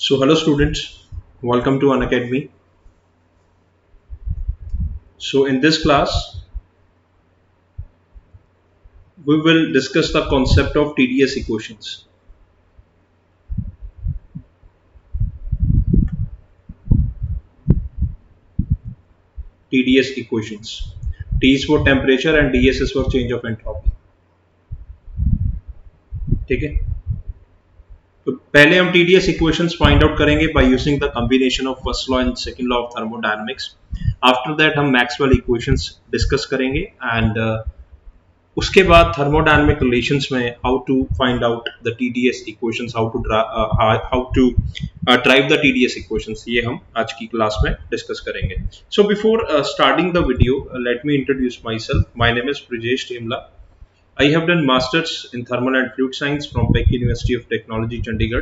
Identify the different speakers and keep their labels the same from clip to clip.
Speaker 1: So hello students, welcome to Unacademy. So in this class, we will discuss the concept of TDS equations. TDS equations. T is for temperature and DS is for change of entropy. ठीक है? तो पहले हम TDS equations find out करेंगे by using the combination of first law and second law of thermodynamics. After that हम Maxwell equations discuss करेंगे and उसके बाद थर्मोडायनेमिक रिलेशंस में how to find out the TDS equations, how to drive the TDS equations, ये हम आज की class में डिस्कस करेंगे. So before starting the video, let me introduce myself. My name is Brijesh Temla. I have done masters in thermal and fluid science from Peck University of Technology, Chandigarh.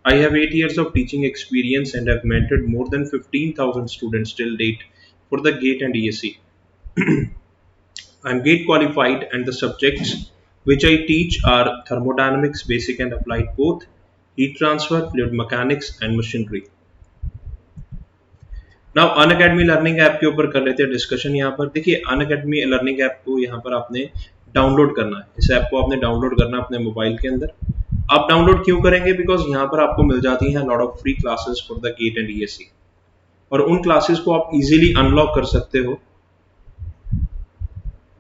Speaker 1: I have 8 years of teaching experience and have mentored more than 15,000 students till date for the GATE and ESE. I am GATE qualified and the subjects which I teach are thermodynamics, basic and applied both, heat transfer, fluid mechanics and machinery. Now Unacademy learning app के ऊपर कर लेते हैं discussion. यहाँ पर देखिए, Unacademy learning app को यहाँ पर आपने डाउनलोड करना है. इस ऐप को आपने डाउनलोड करना है अपने मोबाइल के अंदर. आप डाउनलोड क्यों करेंगे? बिकॉज यहाँ पर आपको मिल जाती है lot of free classes for the GATE and ESE, और उन क्लासेस को आप इजीली अनलॉक कर सकते हो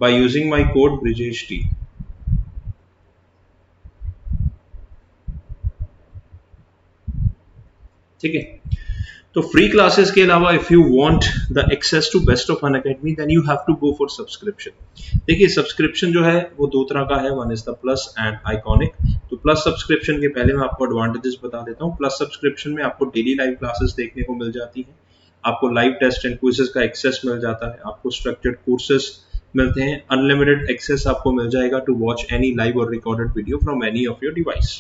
Speaker 1: by using my code Brijesh T. ठीक है. तो फ्री क्लासेस के अलावा if you want the access to best of Unacademy then you have to go for subscription. देखिए, सब्सक्रिप्शन जो है वो दो तरह का है. One is the plus and iconic. तो प्लस सब्सक्रिप्शन के पहले मैं आपको एडवांटेजेस बता देता हूँ. प्लस सब्सक्रिप्शन में आपको डेली लाइव क्लासेस देखने को मिल जाती है, आपको लाइव टेस्ट एंड क्विजेस का एक्सेस मिल जाता है, आपको स्ट्रक्चर्ड कोर्सेज मिलते हैं, अनलिमिटेड एक्सेस आपको मिल जाएगा टू वॉच एनी लाइव और recorded video from any of your device.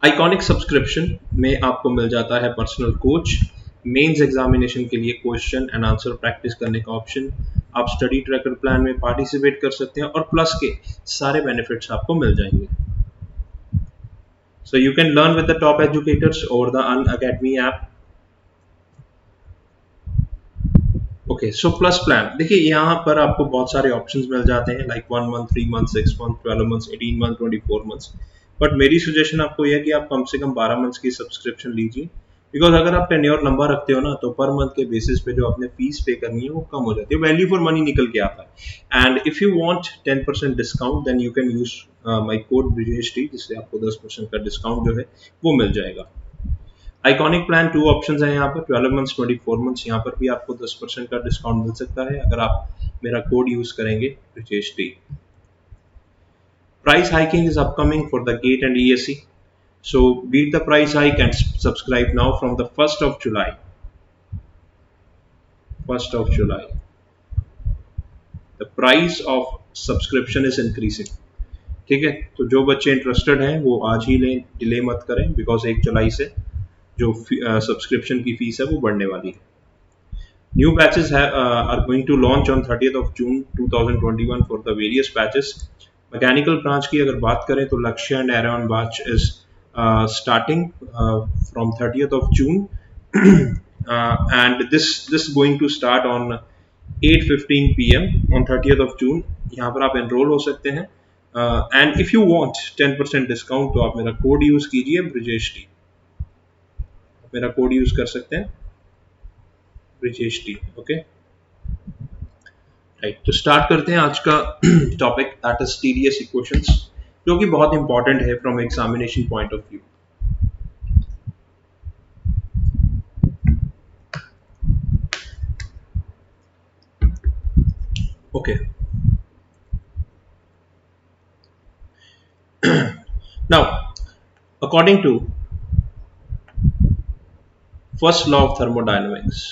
Speaker 1: Iconic subscription में आपको मिल जाता है पर्सनल कोच, मेंस एग्जामिनेशन के लिए क्वेश्चन एंड आंसर प्रैक्टिस करने का ऑप्शन, आप स्टडी ट्रैकर प्लान में पार्टिसिपेट कर सकते हैं, और प्लस के सारे बेनिफिट्स आपको मिल जाएंगे. So you can learn with the top educators over the Unacademy app. Okay, so plus plan देखिए, यहाँ पर आपको बहुत सारे ऑप्शंस मिल जाते हैं, like 1 month, 3 month, 6 month, 12 month, 18 month, 24 month. But मेरी सजेशन आपको यह है कि आप कम से कम 12 मंथ्स की सब्सक्रिप्शन लीजिए, बिकॉज अगर आप टेन्योर लंबा रखते हो ना, तो पर मंथ के बेसिस पे जो आपने फीस पे करनी है वो कम हो जाती है, वैल्यू फॉर मनी निकल के आता है. And if you want 10% discount then you can use my code Brijesh T, जिससे आपको 10% का डिस्काउंट जो है वो मिल जाएगा. आइकॉनिक प्लान 2 ऑप्शंस हैं यहाँ पर, 12 मंथ्स, 24 मंथ्स. यहाँ पर भी आपको 10% का डिस्काउंट मिल सकता है अगर आप मेरा कोड यूज करेंगे Brijesh T. Price hiking is upcoming for the GATE and ESE. So beat the price hike and subscribe now from the 1st of July. 1st of July. The price of subscription is increasing. ठीक है, तो जो बच्चे interested हैं वो आज ही लें, delay मत करें, बिकॉज 1 जुलाई से जो सब्सक्रिप्शन की फीस है वो बढ़ने वाली है. New batches are going to launch on 30th of June 2021 for the various batches. Mechanical branch की अगर बात करें तो लक्ष्य and Aaron batch is starting from 30th of June and this going to start on 8:15 PM on 30th of June. यहाँ पर आप enrol हो सकते हैं, and if you want 10% discount तो आप मेरा कोड यूज कीजिए ब्रिजेश टी. मेरा कोड यूज कर सकते हैं ब्रिजेश टी. Okay, right. तो स्टार्ट करते हैं आज का topic, that is TDS equations, जो कि बहुत इंपॉर्टेंट है from examination point of view. Okay, now according to first law of thermodynamics,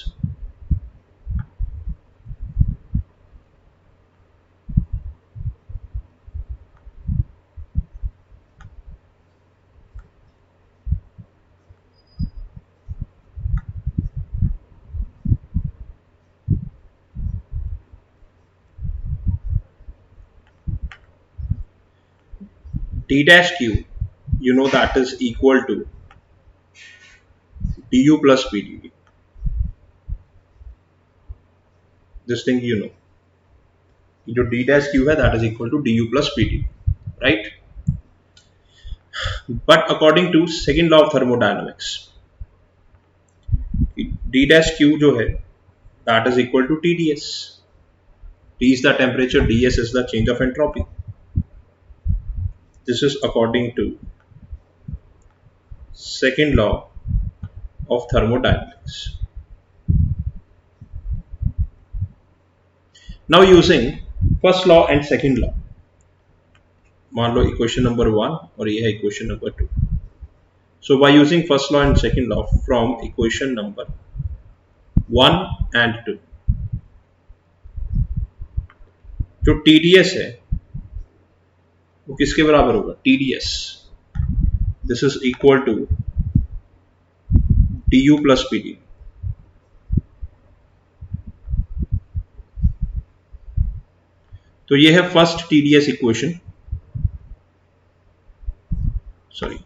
Speaker 1: d dash q, you know, that is equal to du plus pdv. This thing you know, जो d dash q है that is equal to du plus pdv, right? But according to second law of thermodynamics, d dash q जो है that is equal to TdS. T is the temperature, ds is the change of entropy. This is according to second law of thermodynamics. Now using first law and second law, मान लो equation number 1 और ये है equation number 2. So by using first law and second law from equation number 1 and 2, जो TdS है वो किसके बराबर होगा? TdS. This is equal to du plus pdv. तो ये है first TdS equation, sorry,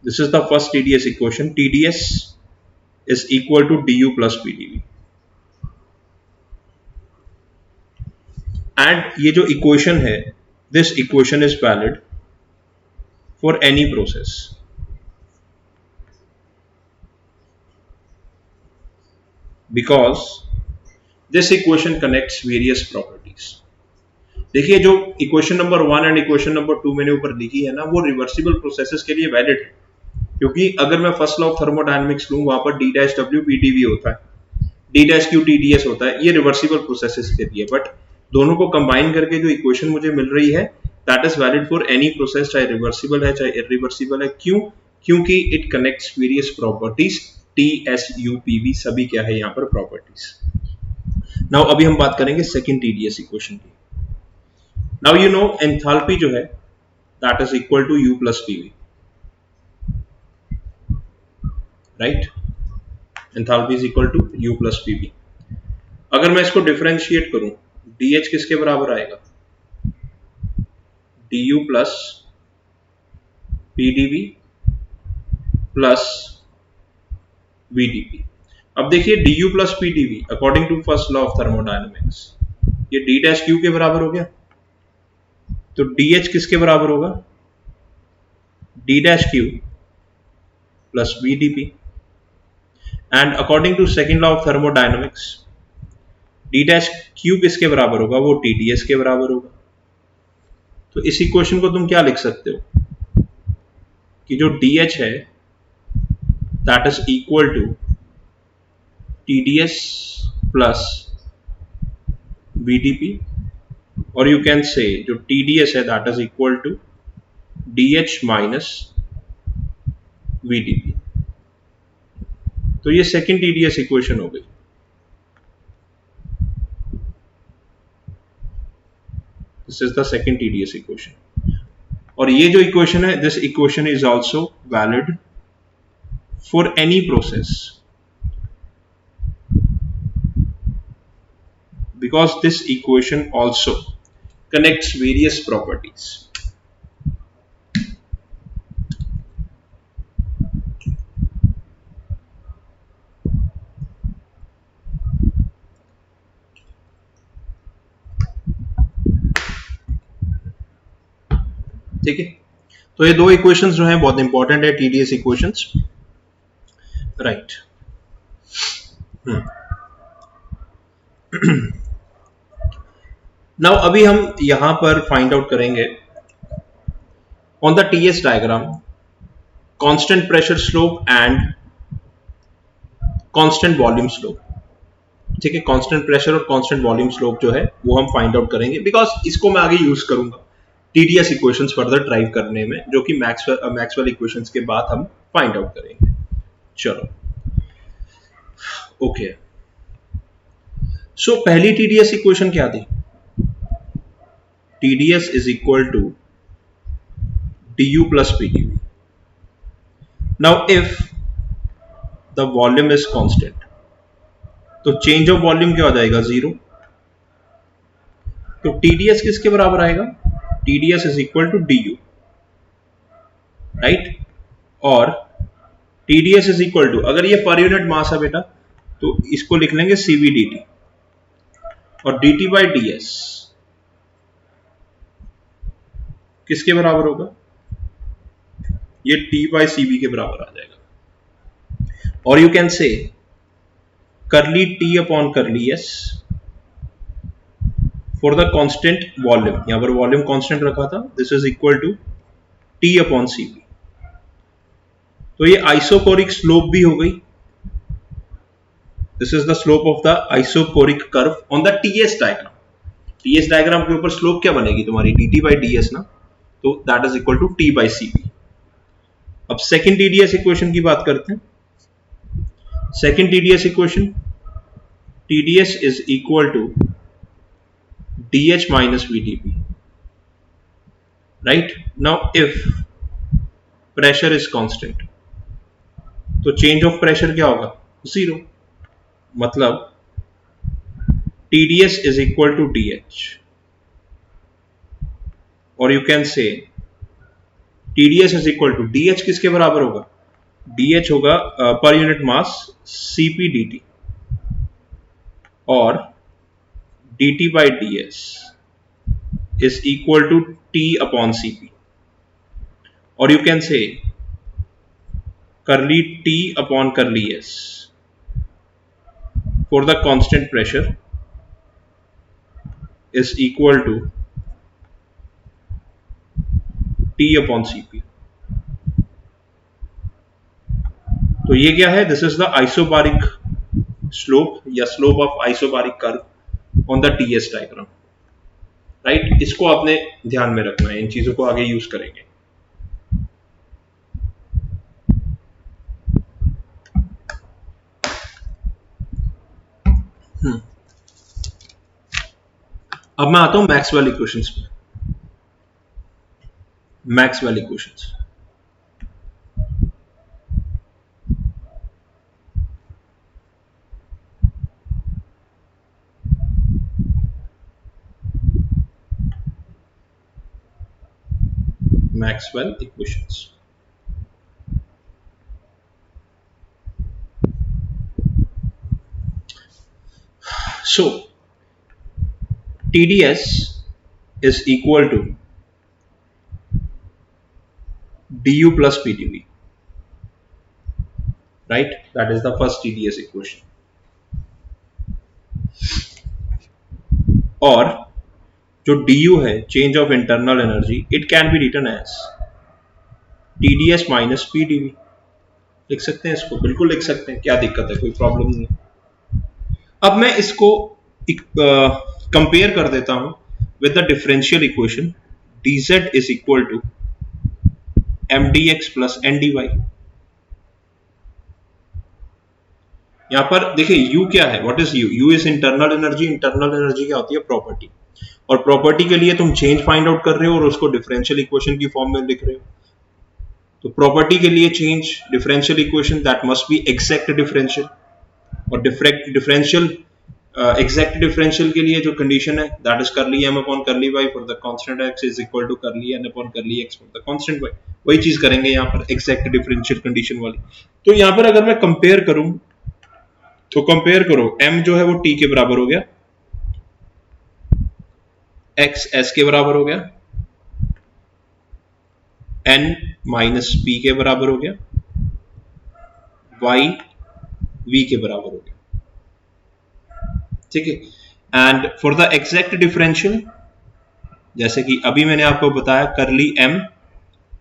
Speaker 1: this is the first TdS equation. TdS is equal to du plus pdv. And ये जो इक्वेशन है, this equation is valid for any process. Because this equation connects various properties. देखिए जो equation number 1 and equation number 2 मैंने ऊपर लिखी है ना, वो रिवर्सिबल प्रोसेसेस के लिए वैलिड है, क्योंकि अगर मैं फर्स्ट लॉ ऑफ थर्मोडायनेमिक्स लूं, वहां पर d डैश w pdv होता है, d डैश q tds होता है, ये रिवर्सिबल प्रोसेसेस के लिए. बट दोनों को कंबाइन करके जो इक्वेशन मुझे मिल रही है that is valid for any process, चाहे रिवर्सिबल है चाहे इरिवर्सिबल है. क्यों? क्योंकि it connects various properties. T, S, U, P, V सभी क्या है यहाँ पर प्रॉपर्टीज. नाउ अभी हम बात करेंगे सेकंड TdS इक्वेशन की. नाउ यू नो एंथैल्पी जो है that is equal to U plus PV, right? Enthalpy is equal to U plus PV. अगर मैं इसको डिफरेंशिएट करूं, DH किसके बराबर आएगा? du plus pdv plus vdp. अब देखिए du plus pdv according to first law of thermodynamics, ये d डैश q के बराबर हो गया, तो dH किसके बराबर होगा? d dash q plus vdp. And according to second law of thermodynamics, d dash q किसके बराबर होगा? वो TdS के बराबर होगा. तो इस इक्वेशन को तुम क्या लिख सकते हो कि जो DH है that is equal to TdS plus VDP, और यू कैन से जो TdS है that is equal to DH minus VDP. तो ये सेकेंड TdS इक्वेशन हो गई. This is the second TdS equation. और ये जो इक्वेशन है, this equation is also valid for any process, because this equation also connects various properties. ठीक है, तो ये दो इक्वेशंस जो हैं बहुत इंपॉर्टेंट है, TdS इक्वेशंस, राइट. नाउ अभी हम यहां पर फाइंड आउट करेंगे on the TS diagram constant pressure slope and constant volume slope. ठीक है, कांस्टेंट प्रेशर और कांस्टेंट वॉल्यूम स्लोप जो है वो हम फाइंड आउट करेंगे, बिकॉज इसको मैं आगे यूज करूंगा TdS इक्वेशंस फर्दर ड्राइव करने में, जो कि मैक्सवेल इक्वेशंस के बाद हम फाइंड आउट करेंगे. चलो, ओके. सो पहली TdS इक्वेशन क्या थी? TdS is equal to du plus pdv. Now if the volume is constant, तो चेंज ऑफ वॉल्यूम क्या हो जाएगा? 0. तो TdS किसके बराबर आएगा? TDS is equal to DU, right. और TDS इज इक्वल टू, अगर ये पर यूनिट मास है बेटा तो इसको लिख लेंगे CVDT, और DT बाई DS किसके बराबर होगा, ये T बाई CV के बराबर आ जाएगा। और you can say curly T upon curly S for the constant volume, यहां पर वॉल्यूम कांस्टेंट रखा था, this is equal to T upon CV। तो ये आइसोकोरिक स्लोप भी हो गई, this is the slope of the isochoric curve on the TS diagram. TS diagram के ऊपर स्लोप क्या बनेगी तुम्हारी, DT बाई DS ना, तो that is equal to T by CV। अब सेकेंड TDS इक्वेशन की बात करते हैं। Second TDS equation, TDS is equal to DH minus VDP, right? Now if pressure is constant, तो change of pressure क्या होगा, जीरो। मतलब TDS is equal to DH, और you can say TDS is equal to DH किसके बराबर होगा, DH होगा per unit mass CPDT, और DT by DS is equal to T upon CP, or you can say curly T upon curly S for the constant pressure is equal to T upon CP। तो ये क्या है, this is the isobaric slope या slope of isobaric curve on the TS diagram, right. इसको आपने ध्यान में रखना है, इन चीजों को आगे यूज करेंगे। अब मैं आता हूं मैक्सवेल इक्वेशंस पे। Maxwell equations, Maxwell equations। So TDS is equal to DU plus PdV, right? That is the first TDS equation। और जो DU है, change of internal energy, it can be written as TDS minus PdV। लिख सकते हैं इसको, बिल्कुल लिख सकते हैं, क्या दिक्कत है, कोई प्रॉब्लम नहीं है। अब मैं इसको कंपेयर कर देता हूं with the differential equation dz is equal to mdx plus ndy। यहां पर देखिए u क्या है, what is u, u is internal energy. Internal energy क्या होती है, प्रॉपर्टी, और प्रॉपर्टी के लिए तुम चेंज फाइंड आउट कर रहे हो और उसको डिफरेंशियल इक्वेशन की फॉर्म में लिख रहे हो। तो प्रॉपर्टी के लिए change differential equation that must be exact differential, और डिफरेंशियल एग्जैक्ट डिफरेंशियल के लिए जो कंडीशन है that is curly m upon curly y for the constant x is equal to curly n upon curly x for the constant y। वही चीज करेंगे यहाँ पर एग्जैक्ट डिफरेंशियल कंडीशन वाली। तो यहाँ पर अगर मैं कंपेयर करूं तो कंपेयर करो, m जो है वो t के बराबर हो गया, x s के बराबर हो गया, n माइनस p के बराबर हो गया, y v के बराबर हो गया, ठीक है। And for the exact differential, जैसे कि अभी मैंने आपको बताया, curly m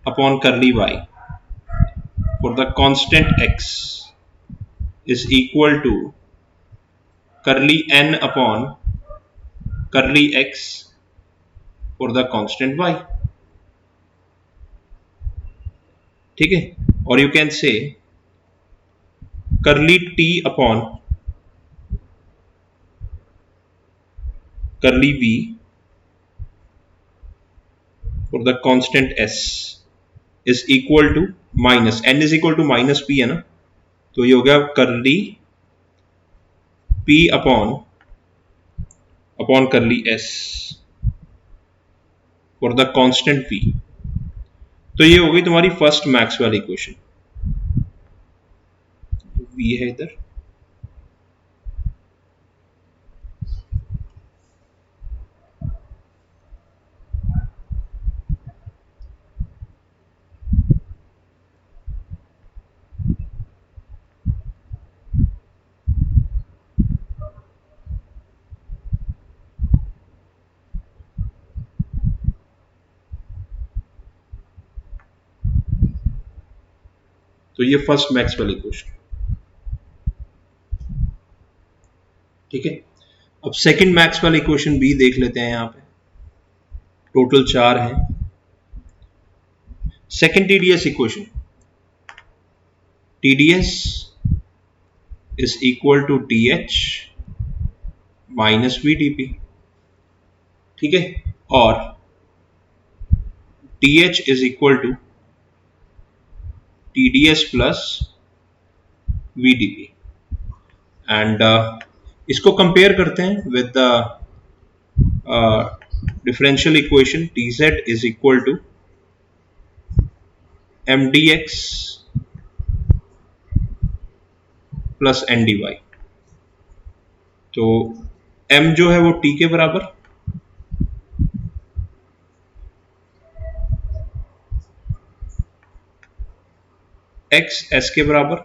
Speaker 1: upon curly y for the constant x is equal to curly n upon curly x for the constant y, ठीक है। और you can say curly t upon curly v for the constant s is equal to minus n is equal to minus p है ना, तो ये हो गया curly p upon curly s for the constant v। तो ये हो गई तुम्हारी फर्स्ट मैक्सवेल इक्वेशन। v है इधर, तो ये फर्स्ट मैक्सवेल इक्वेशन। ठीक है, अब सेकंड मैक्सवेल इक्वेशन बी देख लेते हैं। यहां पे टोटल 4 है। Second TDS equation, TDS is equal to TH minus VDP. ठीक है, और TH is equal to TDS plus VDP. And इसको कंपेयर करते हैं with the differential equation TZ is equal to mdx plus dy। तो m जो है वो t के बराबर, x s के बराबर,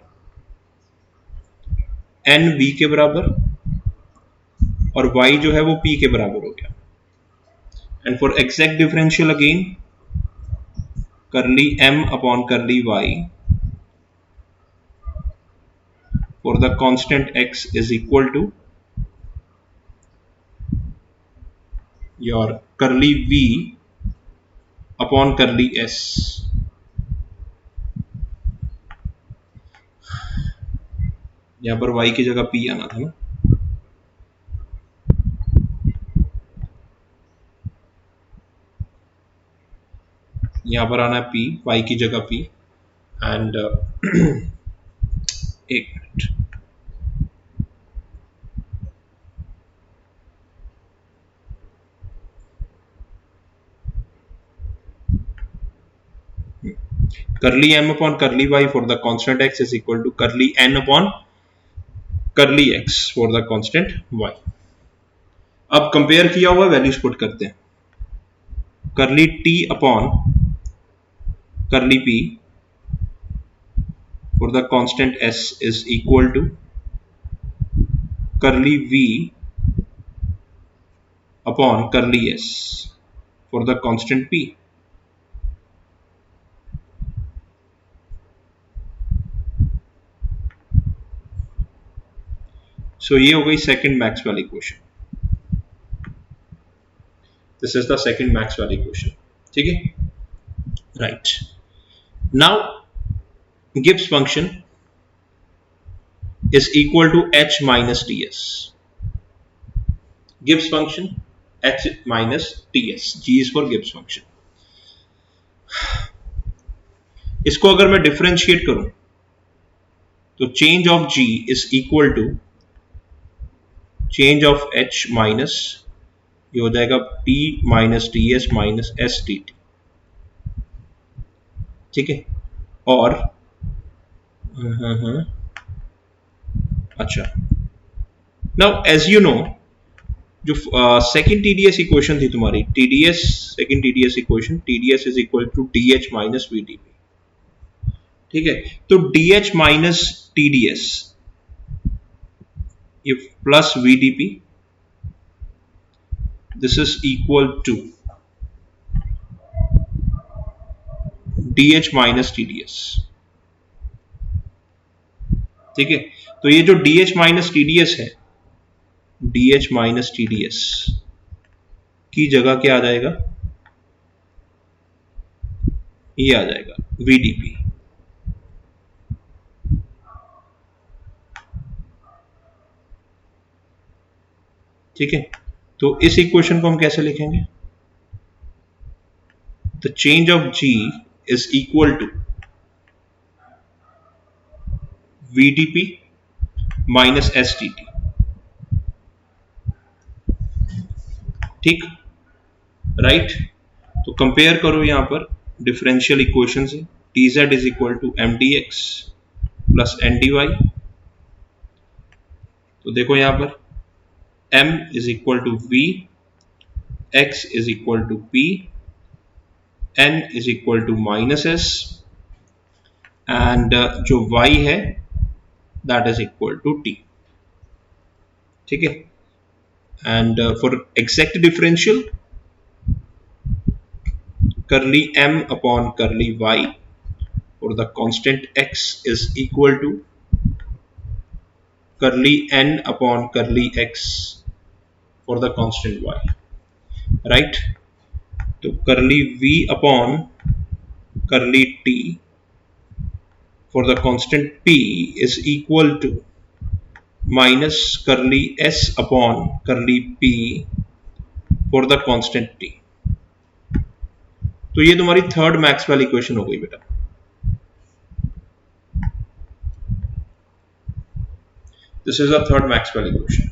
Speaker 1: n v के बराबर, और y जो है वो p के बराबर हो गया। And for exact differential again करली m upon curly y for the constant x is equal to your curly v upon curly s। यहां पर y की जगह p आना था ना, यहां पर आना है p, y की जगह p। एंड एक minute, curly m upon curly y for the constant x is equal to curly n upon curly x for the constant y। अब कंपेयर किया हुआ वैल्यूज पुट करते हैं। Curly t upon curly p for the constant s is equal to curly v upon curly s for the constant p। So ये हो गई second Maxwell equation. This is the second Maxwell equation. ठीक है, right. Now Gibbs function is equal to h minus ts। Gibbs function h minus ts, g is for Gibbs function। इसको अगर मैं differentiate करूं तो change of g is equal to change of h minus, ये हो जाएगा t minus T S minus S T T. ठीक है, और अच्छा, नाउ एज यू नो जो सेकंड टीडीएस इक्वेशन थी तुम्हारी, TDS second TDS equation, TDS is equal to DH minus VDP. ठीक है, तो डीएच माइनस टीडीएस ये plus VDP, this is equal to DH minus TDS. ठीक है, तो ये जो डीएच माइनस टीडीएस है, डीएच माइनस टीडीएस की जगह क्या आ जाएगा, ये आ जाएगा वीडीपी। ठीक है, तो इस इक्वेशन को हम कैसे लिखेंगे, the change of G is equal to VDP minus S T T. ठीक, राइट। तो कंपेयर करो यहाँ पर डिफरेंशियल इक्वेशन से, T Z is equal to M D X plus N D Y. तो देखो यहाँ पर m is equal to v, x is equal to p, n is equal to minus s and जो y है that is equal to t। ठीक है, and for exact differential curly m upon curly y for the constant x is equal to curly n upon curly x for the constant y, right? तो curly v upon curly t for the constant p is equal to minus curly s upon curly p for the constant t। तो ये तुम्हारी third Maxwell equation हो गई बेटा। This is a third Maxwell equation.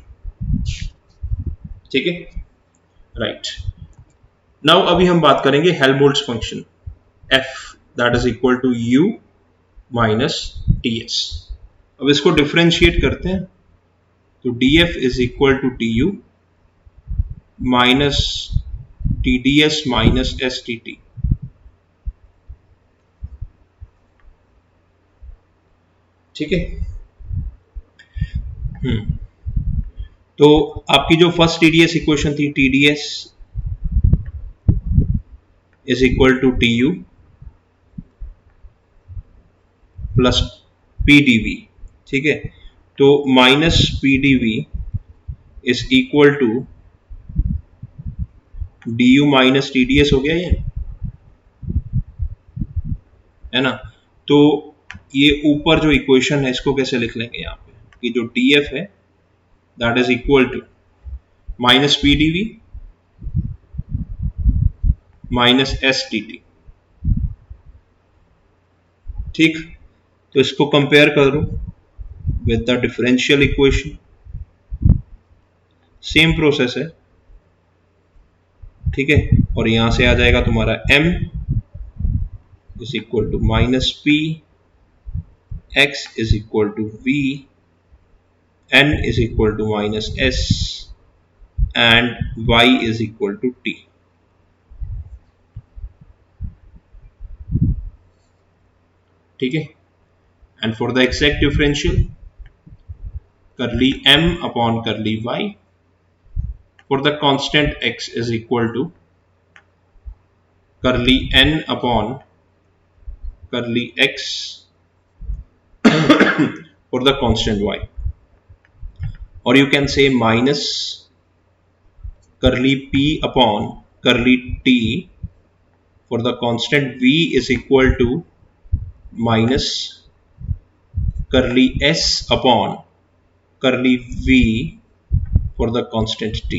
Speaker 1: ठीक है, right. Now अभी हम बात करेंगे Helmholtz function f that is equal to u minus ts। अब इसको डिफरेंशिएट करते हैं, तो df is equal to du minus tds minus sdt। ठीक है, तो आपकी जो फर्स्ट टीडीएस इक्वेशन थी, TDS is equal to T U plus P D V. ठीक है, तो minus P D V is equal to D U minus T D S हो गया, ये है ना। तो ये ऊपर जो इक्वेशन है इसको कैसे लिख लेंगे यहाँ पे, कि जो डी एफ है that is equal to minus P D V minus S T T. ठीक, तो इसको कंपेयर करो with the differential equation, same process है। ठीक है, और यहां से आ जाएगा तुम्हारा m is equal to minus P, x is equal to v, n is equal to minus s and y is equal to t। ठीक है, and for the exact differential curly m upon curly y for the constant x is equal to curly n upon curly x for the constant y, or you can say minus curly p upon curly t for the constant v is equal to minus curly s upon curly v for the constant t।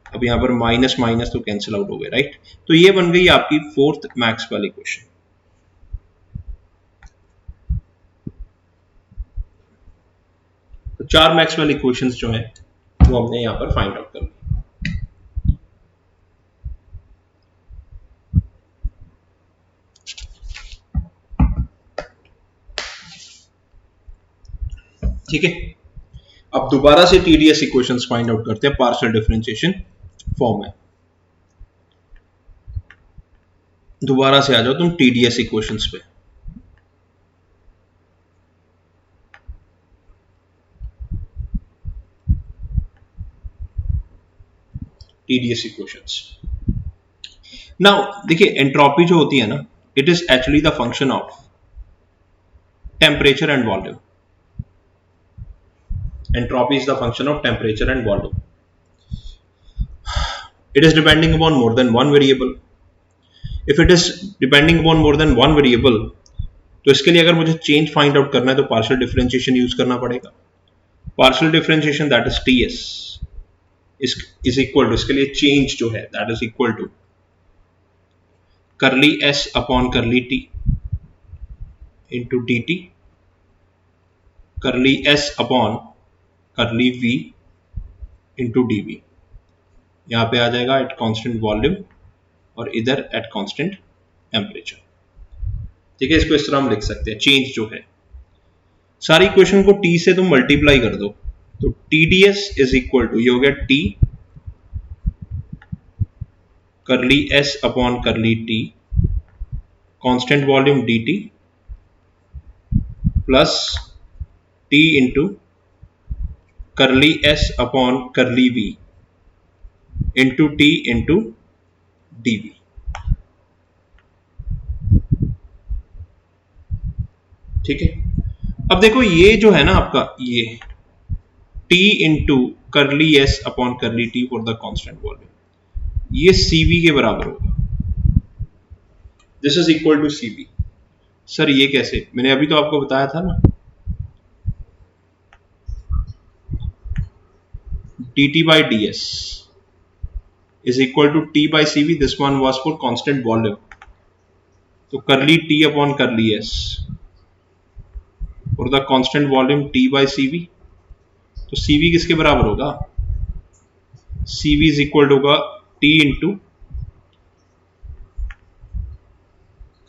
Speaker 1: अब यहां पर minus minus तो cancel out हो गए, right. तो ये बन गई आपकी फोर्थ मैक्सवेल इक्वेशन। तो चार मैक्सवेल इक्वेशंस जो हैं वो हमने यहां पर फाइंड आउट कर ली। ठीक है, अब दोबारा से टीडीएस इक्वेशंस फाइंड आउट करते हैं पार्शियल डिफरेंशिएशन फॉर्म में। दोबारा से आ जाओ तुम टीडीएस इक्वेशंस पे। TDS equations. नाउ देखिए, एंट्रोपी जो होती है ना, it is actually the function of temperature and volume. Entropy is the function of temperature and volume. It is depending upon more than one variable. If it is depending upon more than one variable, तो इसके लिए अगर मुझे change find out करना है तो partial differentiation use करना पड़ेगा। Partial differentiation that is T S is equal to, इसके लिए चेंज जो है that is equal to curly S upon curly T into D T, curly S upon curly v into D V. यहां पे आ जाएगा at constant volume और इधर at constant temperature. ठीक है, इसको इस तरह हम लिख सकते हैं, चेंज जो है सारी इक्वेशन को t से तुम मल्टीप्लाई कर दो तो TdS इज इक्वल टू ये हो गया T करली S upon curly T constant volume dt plus T into curly S upon curly V into T into dV। ठीक है, अब देखो ये जो है ना आपका ये T into curly S upon curly T for the constant volume, ये CV के बराबर होगा। This is equal to CV। Sir ये कैसे? मैंने अभी तो आपको बताया था ना, dt by ds is equal to T by CV. This one was for constant volume. तो करली T upon curly S for the constant volume T by CV। तो CV किसके बराबर होगा? CV is equal to होगा T into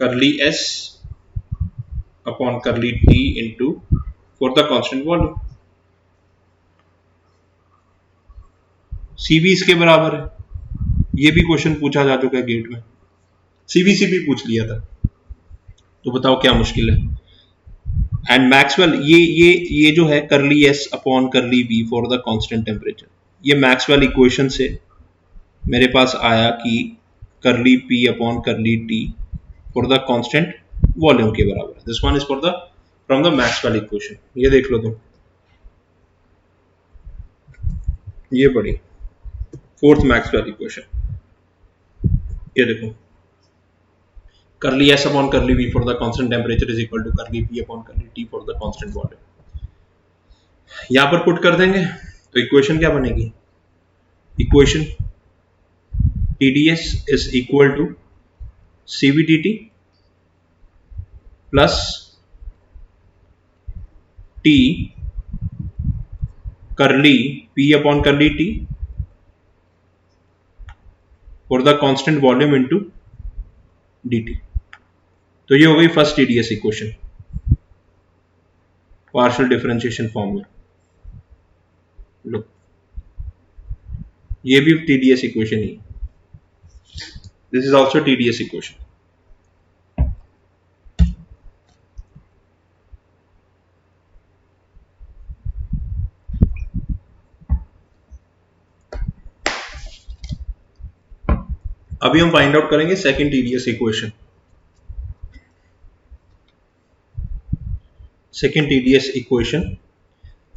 Speaker 1: curly S upon curly T into for the constant volume। CV इसके बराबर है, ये भी क्वेश्चन पूछा जा चुका है गेट में, CVC भी पूछ लिया था, तो बताओ क्या मुश्किल है। एंड मैक्सवेल ये जो है curly S upon curly B for the constant temperature, ये मैक्सवेल इक्वेशन से मेरे पास आया कि curly P upon curly T for the constant volume के बराबर। This one is for the from the Maxwell equation. ये देख लो तुम, ये पढ़ी फोर्थ मैक्सवेल इक्वेशन। ये देखो curly S upon curly B for the constant temperature is equal to curly P upon curly T for the constant volume. यहां पर put कर देंगे तो इक्वेशन क्या बनेगी? Equation TdS is equal to CVDT plus T curly P upon curly T for the constant volume into dt। तो ये हो गई first TdS equation, partial differentiation form में। लो ये भी TdS इक्वेशन ही, this is also TdS equation. अभी हम फाइंड आउट करेंगे second TdS equation. Second TdS equation,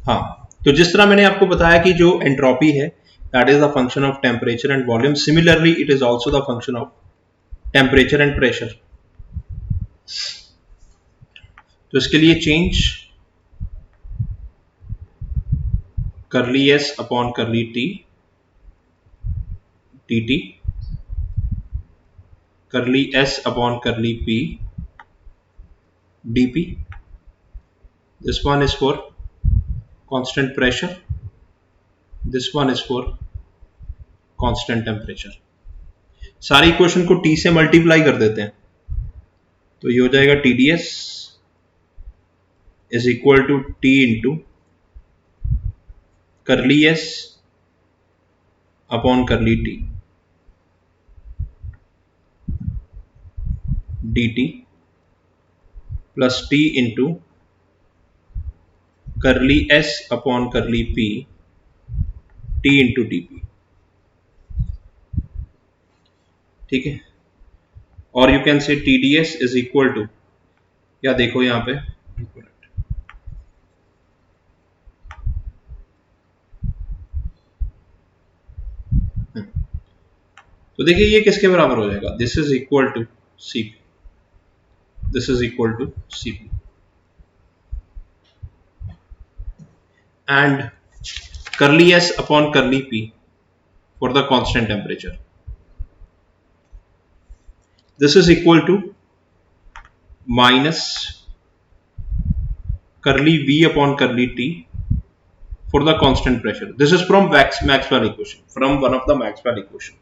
Speaker 1: हाँ, तो जिस तरह मैंने आपको बताया कि जो एंट्रोपी है that is the function of temperature and volume, similarly it is also the function of temperature and pressure. तो इसके लिए चेंज करली S upon curly T dt करली एस अपॉन करली P dp। this one is for constant pressure, this one is for constant temperature। सारी equation को t से multiply कर देते हैं तो ये हो जाएगा TdS is equal to T into curly S upon curly T dt plus T into curly S upon curly P T into dp। ठीक है, और you can say TdS is equal to, या देखो यहां पे तो देखिए ये किसके बराबर हो जाएगा? This is equal to Cp, this is equal to Cp and curly S upon curly P for the constant temperature, this is equal to minus curly V upon curly T for the constant pressure। This is from Maxwell equation, from one of the Maxwell equation।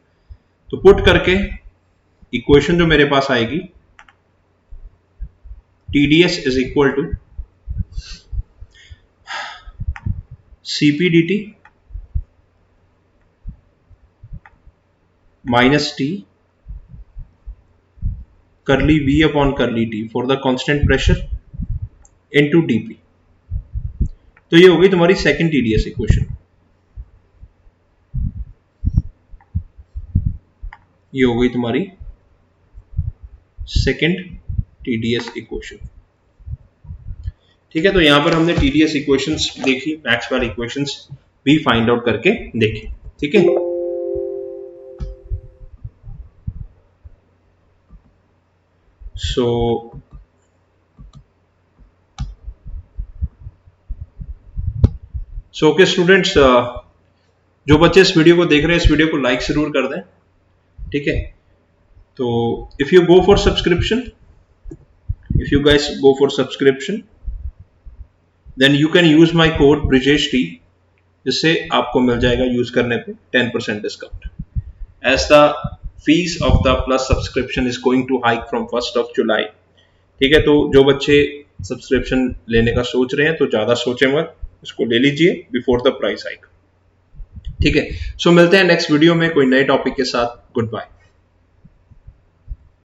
Speaker 1: तो put करके equation जो मेरे पास आएगी TDS is equal to CP dt minus T curly V upon curly T for the constant pressure into dP। तो ये हो गई तुम्हारी सेकंड TDS इक्वेशन, ये हो गई तुम्हारी सेकंड TDS इक्वेशन। ठीक है, तो यहां पर हमने TDS इक्वेशंस देखी, मैक्सवेल इक्वेशंस भी फाइंड आउट करके देखी। ठीक है, सो ओके स्टूडेंट्स, जो बच्चे इस वीडियो को देख रहे हैं इस वीडियो को लाइक जरूर कर दें। ठीक है, तो if you go for subscription, if you guys go for subscription then you can use my code Brijesh T, जिससे आपको मिल जाएगा यूज करने पे 10% discount. As the fees of the plus subscription is going to hike from 1 July. ठीक है, तो जो बच्चे सब्सक्रिप्शन लेने का सोच रहे हैं तो ज्यादा सोचे मत, इसको ले लीजिए बिफोर द प्राइस हाइक। ठीक है, सो मिलते हैं नेक्स्ट वीडियो में कोई नए टॉपिक के साथ। Good bye.